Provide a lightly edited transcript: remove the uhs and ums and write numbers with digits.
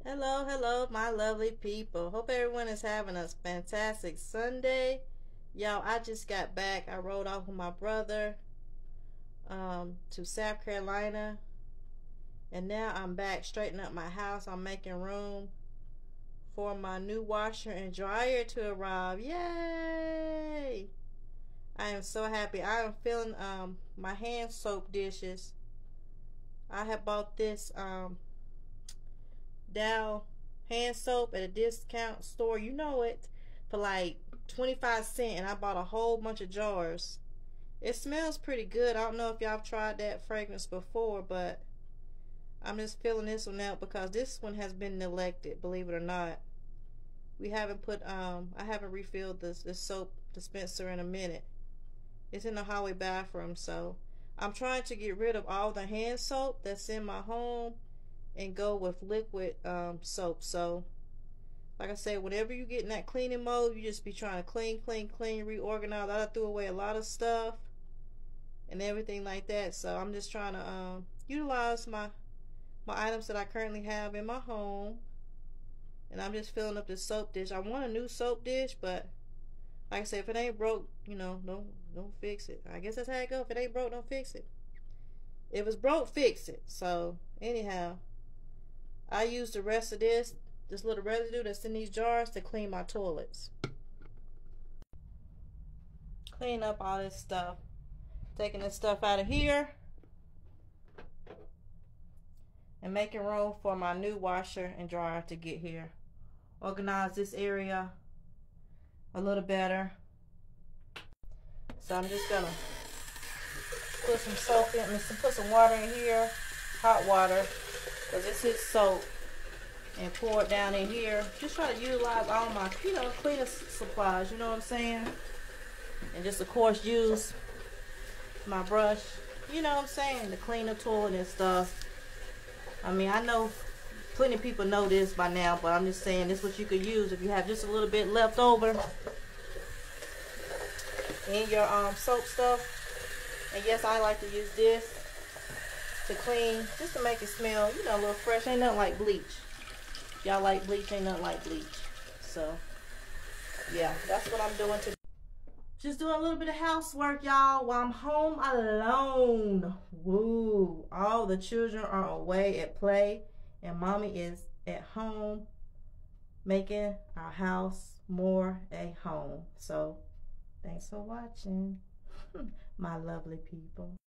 Hello, hello, my lovely people. Hope everyone is having a fantastic Sunday. Y'all, I just got back. I rode off with my brother to South Carolina. And now I'm back straightening up my house. I'm making room for my new washer and dryer to arrive. Yay! I am so happy. I am feeling my hand soap dishes. I have bought this Dow hand soap at a discount store, you know it, for like 25 cents, and I bought a whole bunch of jars. It smells pretty good. I don't know if y'all have tried that fragrance before, but I'm just filling this one out because this one has been neglected, believe it or not. We haven't put I haven't refilled this soap dispenser in a minute. It's in the hallway bathroom, so I'm trying to get rid of all the hand soap that's in my home and go with liquid soap. So like I said, whenever you get in that cleaning mode, you just be trying to clean, reorganize. I threw away a lot of stuff and everything like that. So I'm just trying to utilize my items that I currently have in my home. And I'm just filling up this soap dish. I want a new soap dish, but like I said, if it ain't broke, you know, don't fix it. I guess that's how it goes. If it ain't broke, don't fix it. If it's broke, fix it. So anyhow, I use the rest of this little residue that's in these jars to clean my toilets. Clean up all this stuff. Taking this stuff out of here and making room for my new washer and dryer to get here. Organize this area a little better. So I'm just gonna put some soap in, put some water in here, hot water, because this is soap, and pour it down in here. Just try to utilize all my, cleaning supplies, you know what I'm saying? And just, of course, use my brush, you know what I'm saying, to clean the toilet and stuff. I mean, I know plenty of people know this by now, but I'm just saying this is what you could use if you have just a little bit left over in your soap stuff. And yes, I like to use this to clean, just to make it smell, a little fresh. Ain't nothing like bleach. Y'all like bleach? Ain't nothing like bleach. So yeah, that's what I'm doing today. Just doing a little bit of housework, y'all, while I'm home alone. Woo! All the children are away at play, and mommy is at home making our house more a home. So thanks for watching, my lovely people.